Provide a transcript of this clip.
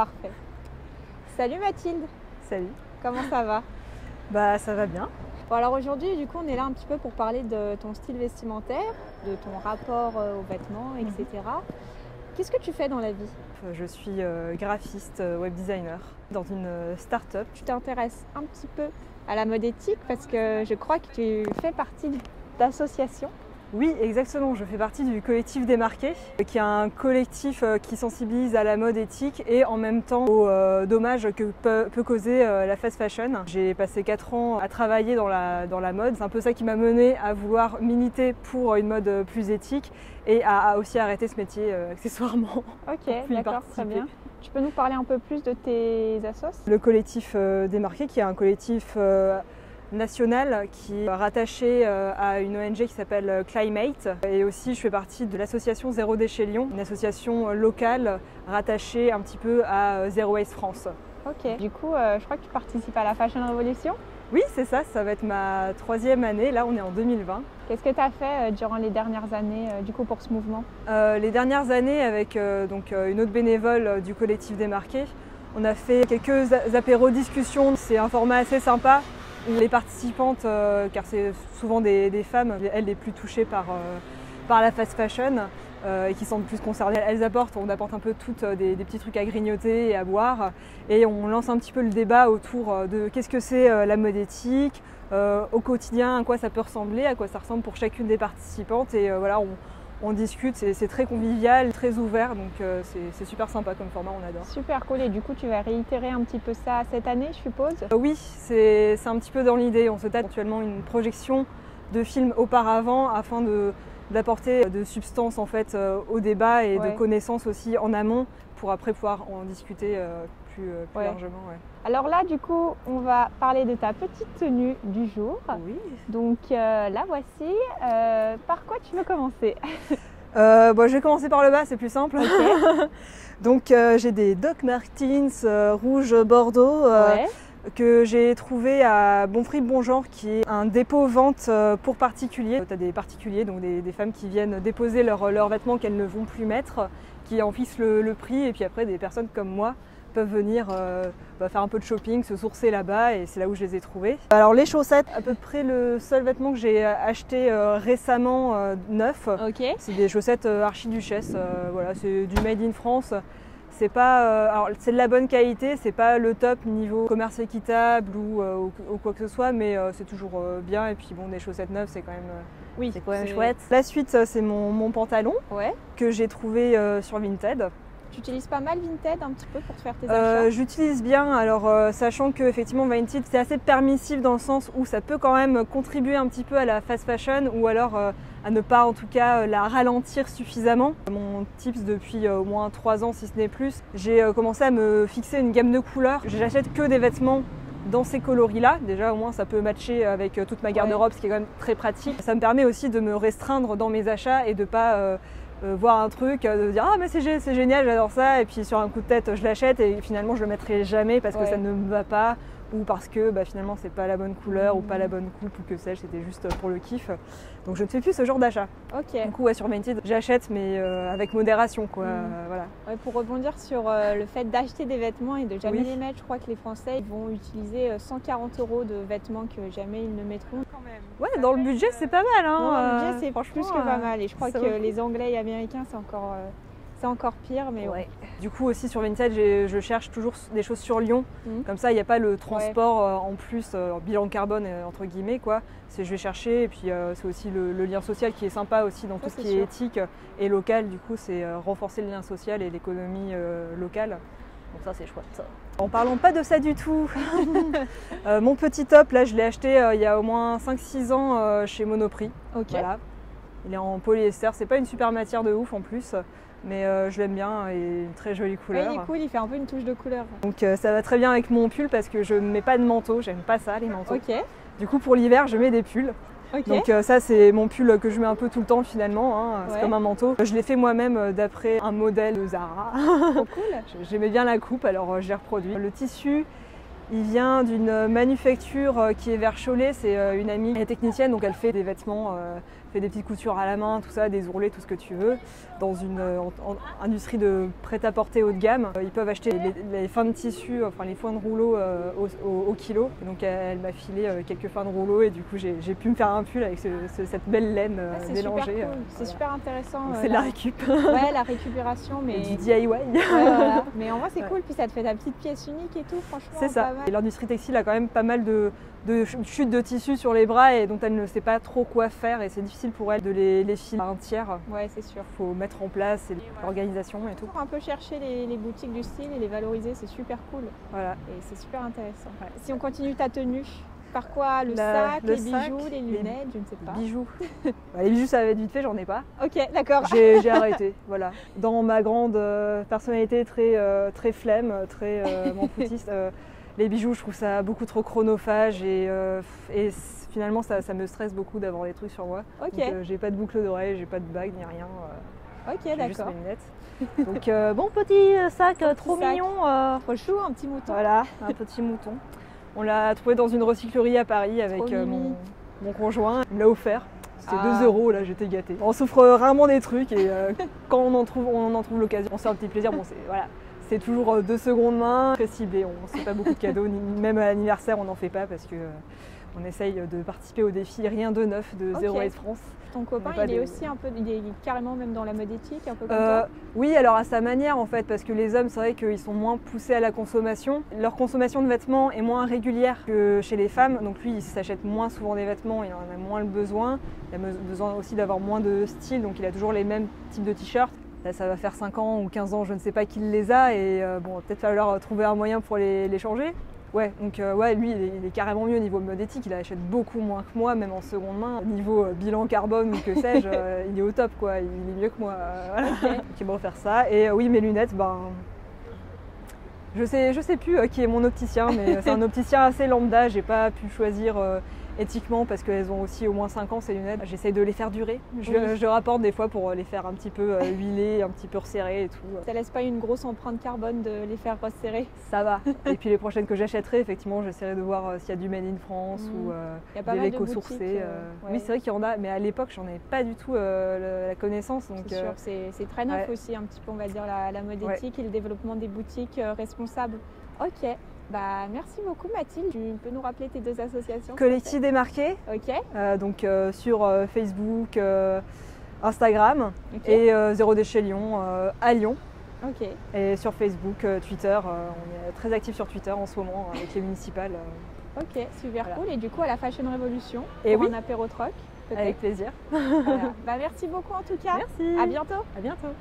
Parfait. Salut Mathilde, Salut. comment ça va? Bah ça va bien. Bon alors aujourd'hui du coup on est là un petit peu pour parler de ton style vestimentaire, de ton rapport aux vêtements, etc. Qu'est-ce que tu fais dans la vie? Je suis graphiste, web designer dans une start-up. Tu t'intéresses un petit peu à la mode éthique parce que je crois que tu fais partie d'associations. Oui, exactement. Je fais partie du collectif Démarqué, qui est un collectif qui sensibilise à la mode éthique et en même temps aux dommages que peut causer la fast fashion. J'ai passé 4 ans à travailler dans la mode. C'est un peu ça qui m'a menée à vouloir militer pour une mode plus éthique et à aussi arrêter ce métier accessoirement. Ok, d'accord, très bien. Tu peux nous parler un peu plus de tes assos? Le collectif Démarqué, qui est un collectif national qui est rattaché à une ONG qui s'appelle Climate, et aussi je fais partie de l'association Zéro Déchet Lyon, une association locale rattachée un petit peu à Zero Waste France. Ok, du coup je crois que tu participes à la Fashion Revolution. Oui, c'est ça, ça va être ma 3e année, là on est en 2020. Qu'est-ce que tu as fait durant les dernières années du coup pour ce mouvement? Les dernières années avec une autre bénévole du collectif Démarqué, on a fait quelques apéros discussions, c'est un format assez sympa. Les participantes, car c'est souvent des femmes, elles les plus touchées par la fast fashion et qui sont le plus concernées, on apporte un peu toutes des petits trucs à grignoter et à boire, et on lance un petit peu le débat autour de qu'est-ce que c'est la mode éthique, au quotidien, à quoi ça peut ressembler, à quoi ça ressemble pour chacune des participantes, et voilà, on discute, c'est très convivial, très ouvert, donc c'est super sympa comme format, on adore. Super cool, et du coup tu vas réitérer un petit peu ça cette année, je suppose? Oui, c'est un petit peu dans l'idée. On se tâte actuellement une projection de films auparavant afin d'apporter de substance en fait au débat et de connaissances aussi en amont pour après pouvoir en discuter plus largement. Ouais. Alors là du coup on va parler de ta petite tenue du jour. Oui. Donc la voici. Par quoi tu veux commencer? Je vais commencer par le bas, c'est plus simple. Okay. Donc j'ai des Doc Martens rouge bordeaux que j'ai trouvé à Bonfrey Bon Genre, qui est un dépôt vente pour particuliers. Tu as des particuliers, donc des femmes qui viennent déposer leurs vêtements qu'elles ne vont plus mettre, qui en fixent le prix, et puis après des personnes comme moi peuvent venir faire un peu de shopping, se sourcer là-bas, et c'est là où je les ai trouvés. Alors les chaussettes, à peu près le seul vêtement que j'ai acheté récemment neuf. Okay. C'est des chaussettes Archiduchesse, voilà, c'est du made in France. C'est pas, alors c'est de la bonne qualité, c'est pas le top niveau commerce équitable ou quoi que ce soit, mais c'est toujours bien, et puis bon, des chaussettes neuves c'est quand même, chouette. La suite c'est mon pantalon que j'ai trouvé sur Vinted. Tu utilises pas mal Vinted un petit peu pour te faire tes achats? J'utilise bien, alors sachant que effectivement Vinted c'est assez permissif dans le sens où ça peut quand même contribuer un petit peu à la fast fashion, ou alors à ne pas en tout cas la ralentir suffisamment. Mon tips depuis au moins 3 ans si ce n'est plus, j'ai commencé à me fixer une gamme de couleurs. J'achète que des vêtements dans ces coloris-là, déjà au moins ça peut matcher avec toute ma garde-robe, ce qui est quand même très pratique. Ça me permet aussi de me restreindre dans mes achats et de pas voir un truc, de dire ah mais c'est génial, j'adore ça, et puis sur un coup de tête je l'achète et finalement je le mettrai jamais parce que ça ne me va pas, ou parce que finalement c'est pas la bonne couleur ou pas la bonne coupe, ou que sais-je, c'était juste pour le kiff. Donc je ne fais plus ce genre d'achat. Okay. Du coup sur Vinted j'achète, mais avec modération quoi. Voilà. Ouais, pour rebondir sur le fait d'acheter des vêtements et de jamais les mettre, je crois que les Français vont utiliser 140 € de vêtements que jamais ils ne mettront. Quand même. Ouais, dans le budget c'est pas mal. Hein. Dans le budget c'est plus que pas mal, et je crois que les Anglais et Américains c'est encore pire, mais ouais. Du coup aussi sur Vinted je cherche toujours des choses sur Lyon, comme ça il n'y a pas le transport en plus, bilan carbone entre guillemets quoi. Je vais chercher, et puis c'est aussi le lien social qui est sympa aussi dans tout ce qui est éthique et local. Du coup c'est renforcer le lien social et l'économie locale, donc ça c'est chouette. En parlant pas de ça du tout, mon petit top là je l'ai acheté il y a au moins 5-6 ans chez Monoprix. Voilà. Il est en polyester, c'est pas une super matière de ouf en plus, mais je l'aime bien, et une très jolie couleur. Ouais, il est cool, il fait un peu une touche de couleur. Donc ça va très bien avec mon pull parce que je ne mets pas de manteau, j'aime pas ça les manteaux. Du coup pour l'hiver je mets des pulls. Donc ça c'est mon pull que je mets un peu tout le temps finalement, hein. C'est comme un manteau. Je l'ai fait moi-même d'après un modèle de Zara. Oh, cool. J'aimais bien la coupe, alors je l'ai reproduit. Le tissu, il vient d'une manufacture qui est vers Cholet, c'est une amie, elle est technicienne, donc elle fait des vêtements fait des petites coutures à la main, tout ça, des ourlets, tout ce que tu veux, dans une industrie de prêt-à-porter haut de gamme. Ils peuvent acheter les fins de tissu, enfin les foins de rouleau au kilo. Et donc elle m'a filé quelques fins de rouleau et du coup j'ai pu me faire un pull avec cette belle laine mélangée. Super cool. C'est super intéressant. C'est de la récup. Ouais, la récupération, mais du DIY. Ouais, voilà. Mais en vrai c'est cool, puis ça te fait ta petite pièce unique et tout, franchement. C'est ça. Et l'industrie textile a quand même pas mal de chutes de tissu sur les bras et dont elle ne sait pas trop quoi faire et c'est difficile pour elle de les filer à un tiers. Ouais, c'est sûr. Il faut mettre en place l'organisation et tout. Un peu chercher les boutiques du style et les valoriser, c'est super cool. Voilà. Et c'est super intéressant. Ouais. Si on continue ta tenue, par quoi? Le sac, les bijoux, les lunettes, je ne sais pas. Bijoux. Les bijoux, ça va être vite fait, j'en ai pas. Ok, d'accord. J'ai arrêté, voilà. Dans ma grande personnalité très flemme, très m'en foutiste, les bijoux, je trouve ça beaucoup trop chronophage et finalement ça me stresse beaucoup d'avoir des trucs sur moi. Ok. Donc j'ai pas de boucle d'oreille, j'ai pas de bague ni rien. Ok, j'ai d'accord. juste mes lunettes. Donc bon petit sac trop mignon. Trop chou, un petit mouton. Voilà, un petit mouton. On l'a trouvé dans une recyclerie à Paris avec mon conjoint. Il me l'a offert. C'était 2 €, là j'étais gâtée. On souffre rarement des trucs et quand on en trouve l'occasion, on se fait un petit plaisir. Bon, c'est toujours de seconde main, très ciblé. On ne fait pas beaucoup de cadeaux, même à l'anniversaire on n'en fait pas parce que on essaye de participer au défi Rien de neuf de Zero Waste France. Ton copain, il est aussi un peu, il est carrément même dans la mode éthique, un peu comme toi? Oui, alors à sa manière en fait, parce que les hommes, c'est vrai qu'ils sont moins poussés à la consommation. Leur consommation de vêtements est moins régulière que chez les femmes, donc lui, il s'achète moins souvent des vêtements, il en a moins le besoin. Il a besoin aussi d'avoir moins de style, donc il a toujours les mêmes types de t-shirts. Là, ça va faire 5 ans ou 15 ans, je ne sais pas qui les a, et bon, peut-être falloir trouver un moyen pour les changer. Ouais, donc ouais, lui, il est carrément mieux au niveau mode éthique, il achète beaucoup moins que moi, même en seconde main. Niveau bilan carbone ou que sais-je, il est au top, quoi, il est mieux que moi. Voilà. Okay. Donc il va refaire ça. Et oui, mes lunettes, ben, je sais plus qui est mon opticien, mais c'est un opticien assez lambda, j'ai pas pu choisir éthiquement parce qu'elles ont aussi au moins 5 ans ces lunettes. J'essaye de les faire durer. Je rapporte des fois pour les faire un petit peu huiler, un petit peu resserrer et tout. Ça laisse pas une grosse empreinte carbone de les faire resserrer? Ça va. Et puis les prochaines que j'achèterai, effectivement, j'essaierai de voir s'il y a du Made in France ou des éco-sourcés. Oui, c'est vrai qu'il y en a, mais à l'époque, j'en ai pas du tout la connaissance. C'est sûr, c'est très neuf aussi, un petit peu, on va dire, la mode éthique et le développement des boutiques responsables. Ok. Bah, merci beaucoup Mathilde, tu peux nous rappeler tes 2 associations? Collectif Démarqué, donc sur Facebook, Instagram et Zéro Déchet Lyon à Lyon. Et sur Facebook, Twitter, on est très actifs sur Twitter en ce moment avec les municipales. Ok, super cool. Et du coup à la Fashion Révolution pour un apéro troc. Avec plaisir. Voilà. Bah, merci beaucoup en tout cas. Merci. À bientôt. À bientôt.